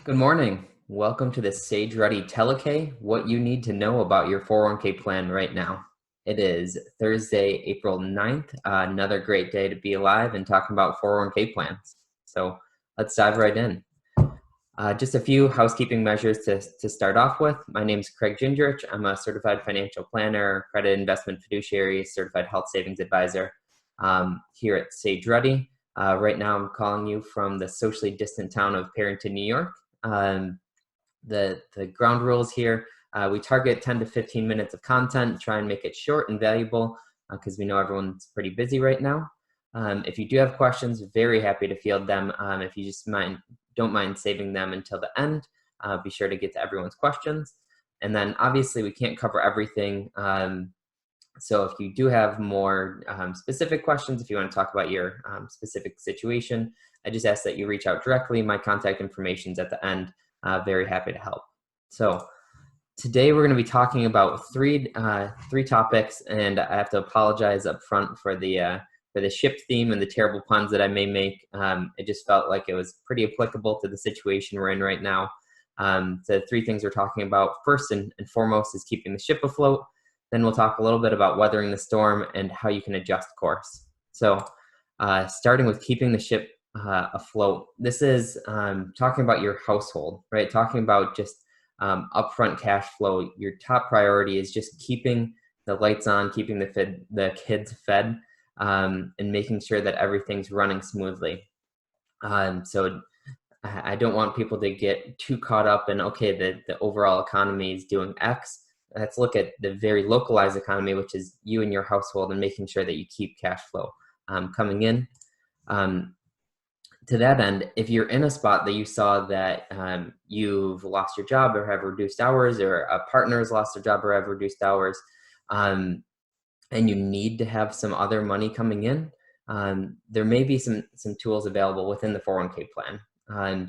Good morning. Welcome to the Sage Rutty Telek, what you need to know about your 401k plan right now. It is Thursday, April 9th, another great day to be alive and talking about 401k plans. So let's dive right in. Just a few housekeeping measures to start off with. My name is Craig Gingerich. I'm a certified financial planner, credit investment fiduciary, certified health savings advisor here at Sage Rutty. Right now I'm calling you from the socially distant town of Parrington, New York. The ground rules here, we target 10 to 15 minutes of content, try and make it short and valuable because we know everyone's pretty busy right now. If you do have questions, very happy to field them. If you just don't mind saving them until the end, be sure to get to everyone's questions. And then obviously we can't cover everything. So if you do have more specific questions, if you want to talk about your specific situation, I just ask that you reach out directly. My contact information is at the end. Very happy to help. So today we're going to be talking about three topics, and I have to apologize up front for the ship theme and the terrible puns that I may make. It just felt like it was pretty applicable to the situation we're in right now. The three things we're talking about, first and foremost, is keeping the ship afloat. Then we'll talk a little bit about weathering the storm and how you can adjust course. So starting with keeping the ship afloat, this is talking about your household, right? Talking about just upfront cash flow. Your top priority is just keeping the lights on, keeping the kids fed, and making sure that everything's running smoothly. So I don't want people to get too caught up in, okay, the overall economy is doing X. Let's look at the very localized economy, which is you and your household, and making sure that you keep cash flow coming in. To that end, if you're in a spot that you saw that you've lost your job or have reduced hours, or a partner has lost their job or have reduced hours, and you need to have some other money coming in, there may be some tools available within the 401k plan.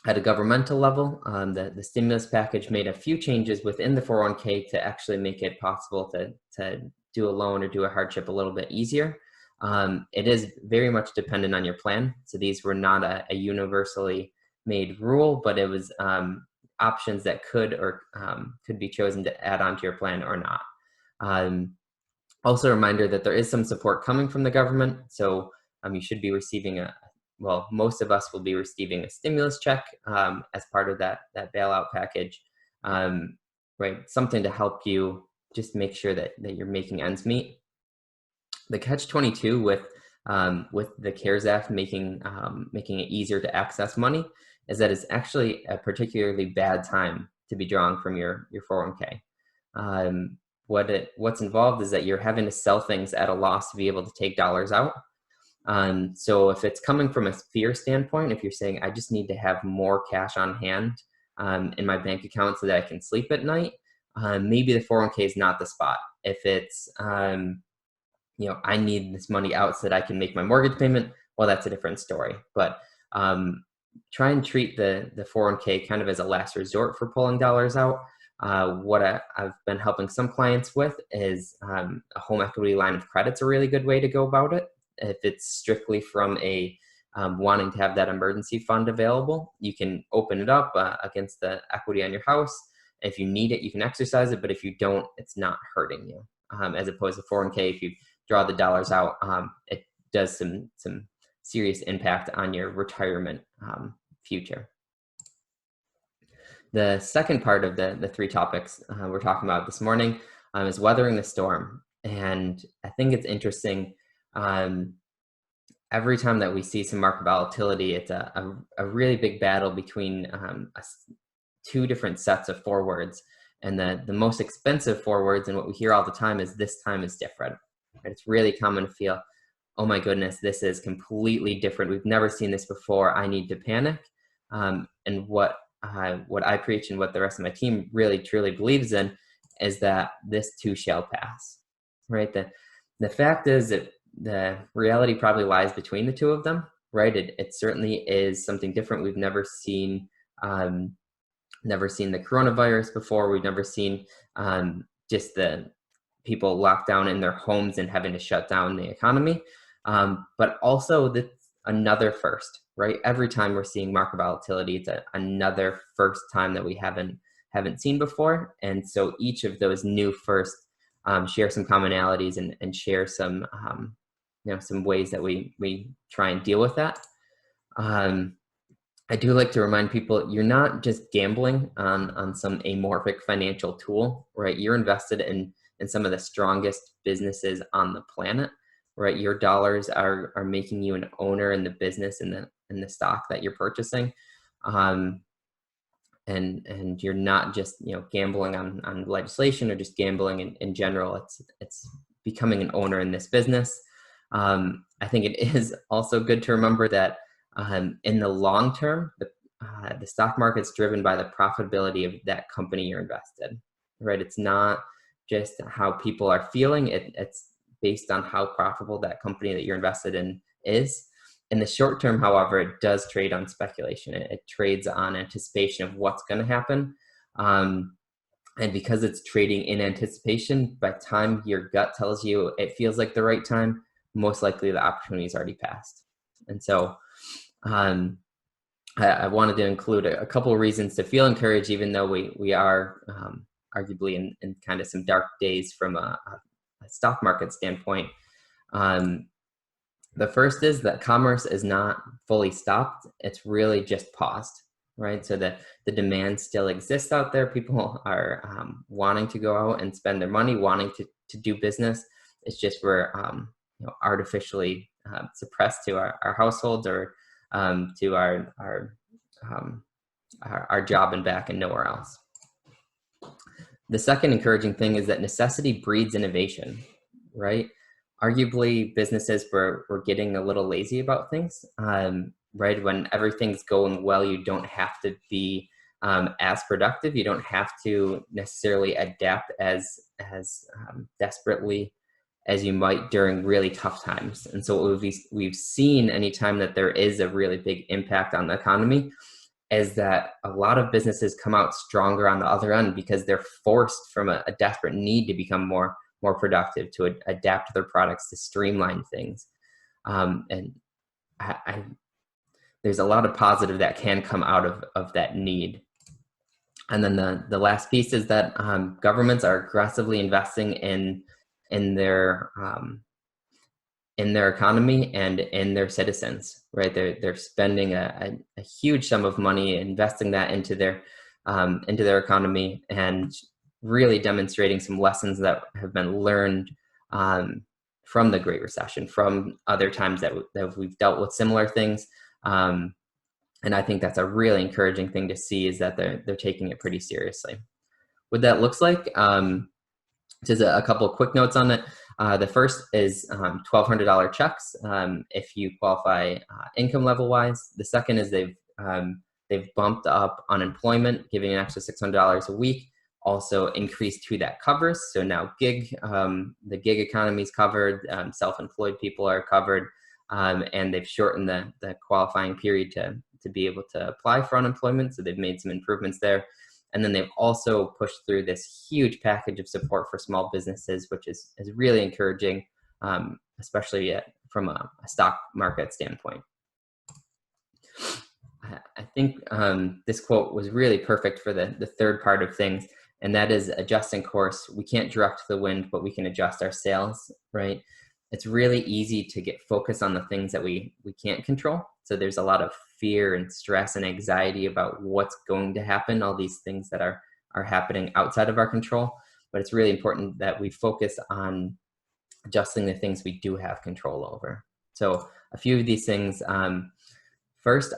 At a governmental level, the stimulus package made a few changes within the 401k to actually make it possible to do a loan or do a hardship a little bit easier. It is very much dependent on your plan. So these were not a universally made rule, but it was options that could be chosen to add on to your plan or not. Also a reminder that there is some support coming from the government. So you should be receiving most of us will be receiving a stimulus check as part of that bailout package, right? Something to help you just make sure that you're making ends meet. The catch-22 with the CARES Act making it easier to access money is that it's actually a particularly bad time to be drawing from your 401k. What's involved is that you're having to sell things at a loss to be able to take dollars out. So if it's coming from a fear standpoint, if you're saying, I just need to have more cash on hand in my bank account so that I can sleep at night, maybe the 401k is not the spot. If it's, I need this money out so that I can make my mortgage payment, well, that's a different story. But try and treat the 401k kind of as a last resort for pulling dollars out. What I've been helping some clients with is a home equity line of credit's a really good way to go about it. If it's strictly from a wanting to have that emergency fund available, you can open it up against the equity on your house. If you need it, you can exercise it, but if you don't, it's not hurting you. As opposed to 401k, if you draw the dollars out, it does some serious impact on your retirement future. The second part of the three topics we're talking about this morning is weathering the storm. And I think it's interesting. Every time that we see some market volatility, it's a really big battle between two different sets of forwards. And the most expensive forwards, and what we hear all the time, is this time is different. Right? It's really common to feel, oh my goodness, this is completely different. We've never seen this before. I need to panic. And what I preach and what the rest of my team really truly believes in is that this too shall pass. Right? The fact is that the reality probably lies between the two of them, right? It certainly is something different. We've never seen the coronavirus before. We've never seen just the people locked down in their homes and having to shut down the economy. But also another first, right? Every time we're seeing market volatility, it's another first time that we haven't seen before. And so each of those new firsts share some commonalities and share some some ways that we try and deal with that. I do like to remind people, you're not just gambling on some amorphic financial tool, right? You're invested in some of the strongest businesses on the planet, right? Your dollars are making you an owner in the business and the stock that you're purchasing. And you're not just gambling on legislation or just gambling in general. It's becoming an owner in this business. I think it is also good to remember that in the long term, the stock market's driven by the profitability of that company you're invested, right? It's not just how people are feeling. It's based on how profitable that company that you're invested in is. In the short term, however, it does trade on speculation. It trades on anticipation of what's going to happen. And because it's trading in anticipation, by the time your gut tells you it feels like the right time, most likely the opportunity is already passed. And so I wanted to include a couple of reasons to feel encouraged, even though we are arguably in kind of some dark days from a stock market standpoint. The first is that commerce is not fully stopped. It's really just paused, right? So the demand still exists out there. People are wanting to go out and spend their money, wanting to do business. It's just we're artificially suppressed to our households or to our job and back and nowhere else. The second encouraging thing is that necessity breeds innovation, right? Arguably, businesses were getting a little lazy about things, right? When everything's going well, you don't have to be as productive. You don't have to necessarily adapt as desperately as you might during really tough times. And so what we've seen anytime that there is a really big impact on the economy is that a lot of businesses come out stronger on the other end because they're forced from a desperate need to become more productive, to adapt their products, to streamline things. And there's a lot of positive that can come out of that need. And then the last piece is that governments are aggressively investing in their economy and in their citizens, right? They're spending a huge sum of money, investing that into their economy, and really demonstrating some lessons that have been learned from the Great Recession, from other times that we've dealt with similar things. And I think that's a really encouraging thing to see, is that they're taking it pretty seriously. What that looks like, just a couple of quick notes on it. The first is $1,200 checks if you qualify income level wise. The second is they've bumped up unemployment, giving an extra $600 a week. Also increased who that covers. So now the gig economy is covered, self-employed people are covered, and they've shortened the qualifying period to be able to apply for unemployment. So they've made some improvements there. And then they've also pushed through this huge package of support for small businesses, which is really encouraging, especially from a stock market standpoint. I think this quote was really perfect for the third part of things, and that is adjusting course. We can't direct the wind, but we can adjust our sails, right? It's really easy to get focused on the things that we can't control. So there's a lot of fear and stress and anxiety about what's going to happen, all these things that are happening outside of our control. But it's really important that we focus on adjusting the things we do have control over. So a few of these things, first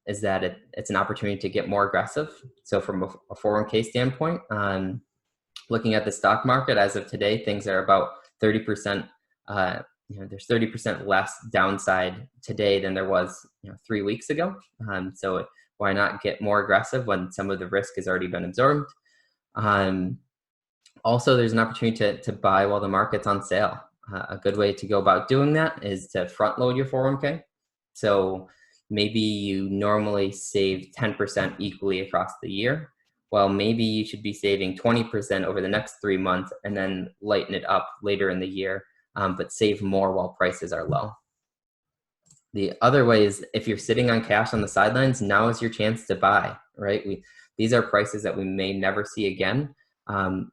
is that it's an opportunity to get more aggressive. So from a 401k standpoint, looking at the stock market as of today, things are about 30%. There's 30% less downside today than there was 3 weeks ago. So why not get more aggressive when some of the risk has already been absorbed? Also, there's an opportunity to buy while the market's on sale. A good way to go about doing that is to front load your 401k. So maybe you normally save 10% equally across the year. Well, maybe you should be saving 20% over the next 3 months and then lighten it up later in the year, but save more while prices are low. The other way is if you're sitting on cash on the sidelines, now is your chance to buy, right? These are prices that we may never see again.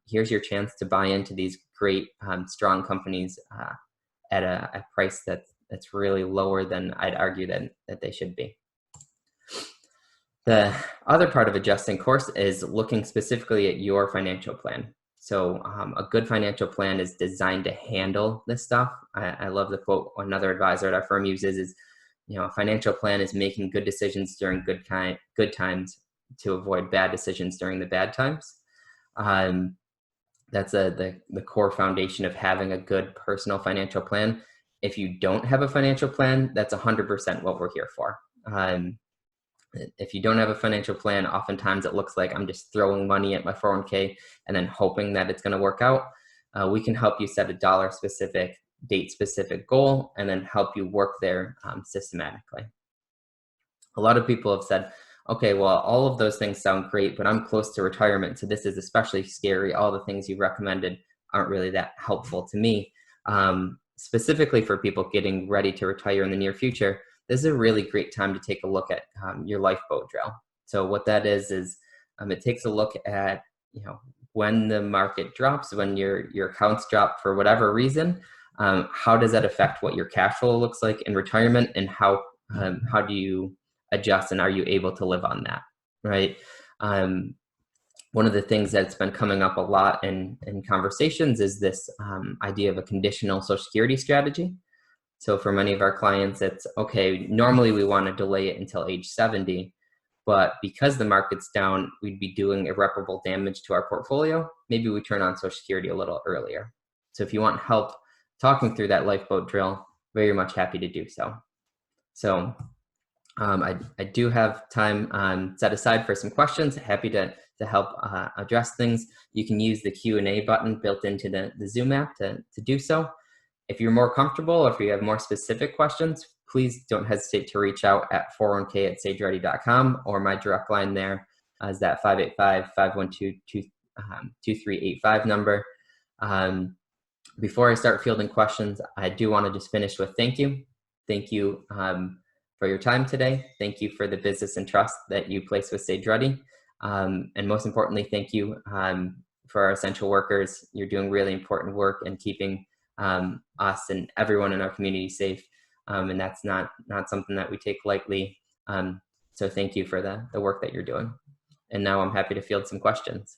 Here's your chance to buy into these great, strong companies at a price that's really lower than I'd argue that they should be. The other part of adjusting course is looking specifically at your financial plan. So a good financial plan is designed to handle this stuff. I love the quote another advisor at our firm uses is, a financial plan is making good decisions during good times to avoid bad decisions during the bad times. That's the core foundation of having a good personal financial plan. If you don't have a financial plan, that's 100% what we're here for. If you don't have a financial plan, oftentimes it looks like I'm just throwing money at my 401k and then hoping that it's going to work out. We can help you set a dollar specific, date specific goal and then help you work there systematically. A lot of people have said, okay, well, all of those things sound great, but I'm close to retirement, so this is especially scary. All the things you recommended aren't really that helpful to me. Specifically for people getting ready to retire in the near future, this is a really great time to take a look at your lifeboat drill. So what that is it takes a look at when the market drops, when your accounts drop for whatever reason, how does that affect what your cash flow looks like in retirement, and how do you adjust, and are you able to live on that, right? One of the things that's been coming up a lot in conversations is this idea of a conditional Social Security strategy. So for many of our clients, it's okay, normally we want to delay it until age 70, but because the market's down, we'd be doing irreparable damage to our portfolio. Maybe we turn on Social Security a little earlier. So if you want help talking through that lifeboat drill, very much happy to do so. So I do have time set aside for some questions. Happy to help address things. You can use the Q&A button built into the Zoom app to do so. If you're more comfortable, or if you have more specific questions, please don't hesitate to reach out at 401k@sagerutty.com, or my direct line there is that 585-512-2385 number. Before I start fielding questions, I do want to just finish with thank you. Thank you for your time today. Thank you for the business and trust that you place with Sage Rutty. And most importantly, thank you for our essential workers. You're doing really important work and keeping us and everyone in our community safe. And that's not something that we take lightly. So thank you for the work that you're doing. And now I'm happy to field some questions.